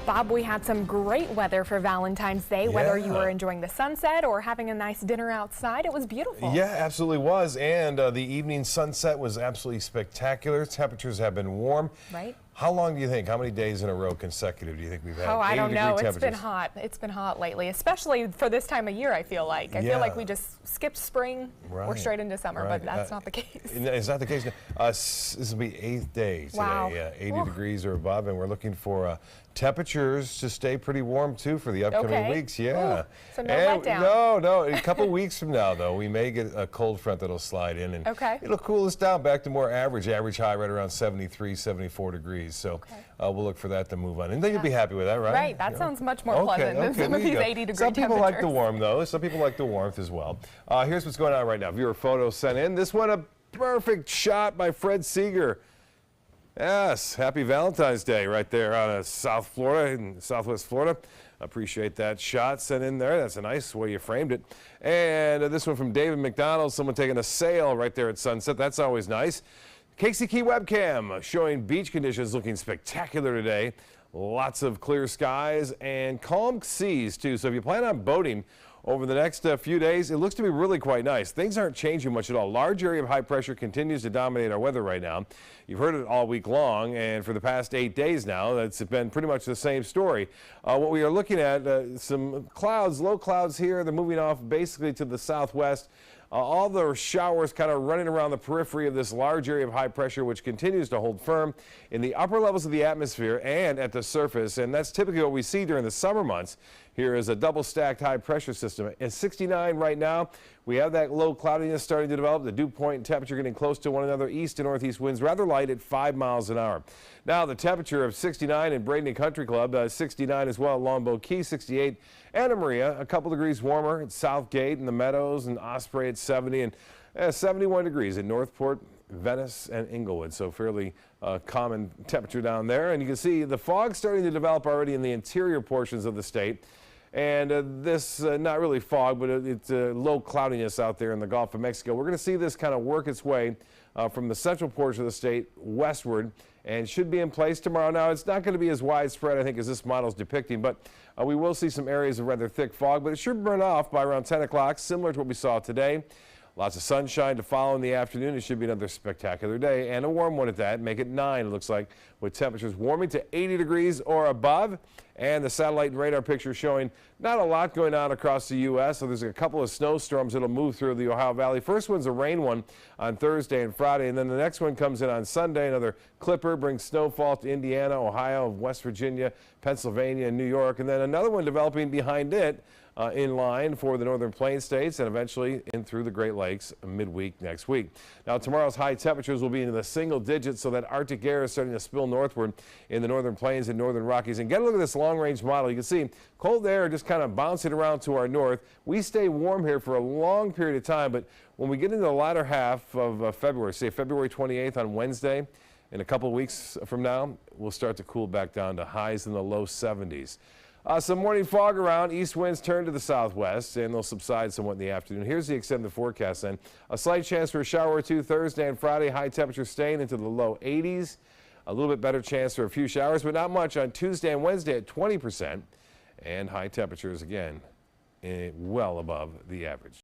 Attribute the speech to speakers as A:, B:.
A: Bob, we had some great weather for Valentine's Day, whether you were
B: Yeah.
A: enjoying the sunset or having a nice dinner outside. It was beautiful.
B: Yeah, absolutely was. And the evening sunset was absolutely spectacular. Temperatures have been warm.
A: Right.
B: How long do you think? How many days in a row consecutive do you think we've had?
A: Oh, I don't know.
B: 80-degree
A: It's been
B: temperatures?
A: hot. It's been hot lately, especially for this time of year, I feel like. I feel like
B: Yeah.
A: we just skipped spring. We're
B: Right.
A: straight into summer,
B: Right.
A: but that's not the case.
B: It's not the case. This will be 8th day today.
A: Wow.
B: Yeah, 80
A: Whew.
B: degrees or above, and we're looking for temperatures to stay pretty warm too for the upcoming
A: Okay.
B: weeks. Yeah.
A: Ooh, so no
B: And
A: letdown.
B: no. A couple weeks from now, though, we may get a cold front that'll slide in, and
A: Okay.
B: it'll cool us down back to more average high right around 73, 74 degrees. So we'll look for that to move on. And then you'll be happy with that, right?
A: Right. That sounds much more pleasant than some
B: there
A: of
B: you
A: these
B: go.
A: 80-degree
B: Some people like the
A: temperatures.
B: warm, though. Some people like the warmth as well. Here's what's going on right now. Viewer photo sent in. This one, a perfect shot by Fred Seeger. Yes, happy Valentine's Day right there out of South Florida, in Southwest Florida. Appreciate that shot sent in there. That's a nice way you framed it. And this one from David McDonald, someone taking a sail right there at sunset. That's always nice. Casey Key webcam showing beach conditions looking spectacular today. Lots of clear skies and calm seas too. So if you plan on boating over the next few days, it looks to be really quite nice. Things aren't changing much at all. Large area of high pressure continues to dominate our weather right now. You've heard it all week long, and for the past 8 days now, that's been pretty much the same story. What we are looking at, some clouds, low clouds here. They're moving off basically to the southwest. All the showers kind of running around the periphery of this large area of high pressure, which continues to hold firm in the upper levels of the atmosphere and at the surface. And that's typically what we see during the summer months. Here is a double stacked high pressure system. At 69 right now, we have that low cloudiness starting to develop. The dew point and temperature getting close to one another. East to northeast winds rather light at 5 miles an hour. Now the temperature of 69 in Bradenton Country Club, 69 as well at Longboat Key, 68 Anna Maria, a couple degrees warmer at Southgate and the Meadows and Osprey at 70 and 71 degrees in Northport, Venice and Inglewood. So fairly common temperature down there. And you can see the fog starting to develop already in the interior portions of the state. And this, not really fog, but it's low cloudiness out there in the Gulf of Mexico. We're going to see this kind of work its way from the central portion of the state westward and should be in place tomorrow. Now, it's not going to be as widespread, I think, as this model is depicting, but we will see some areas of rather thick fog, but it should burn off by around 10 o'clock, similar to what we saw today. Lots of sunshine to follow in the afternoon. It should be another spectacular day and a warm one at that. Make it 9, it looks like, with temperatures warming to 80 degrees or above. And the satellite and radar picture showing not a lot going on across the U.S. So there's a couple of snowstorms that'll move through the Ohio Valley. First one's a rain one on Thursday and Friday, and then the next one comes in on Sunday. Another clipper brings snowfall to Indiana, Ohio, West Virginia, Pennsylvania, and New York. And then another one developing behind it in line for the northern plain states and eventually in through the Great Lakes midweek next week. Now tomorrow's high temperatures will be into the single digits, so that Arctic air is starting to spill northward in the northern plains and northern Rockies. And get a look at this long-range model. You can see cold air just kind of bouncing around to our north. We stay warm here for a long period of time, but when we get into the latter half of February, say February 28th on Wednesday, in a couple of weeks from now, we'll start to cool back down to highs in the low 70s. Some morning fog around. East winds turn to the southwest, and they'll subside somewhat in the afternoon. Here's the extended forecast then. A slight chance for a shower or two Thursday and Friday. High temperature staying into the low 80s. A little bit better chance for a few showers, but not much on Tuesday and Wednesday at 20%. And high temperatures again well above the average.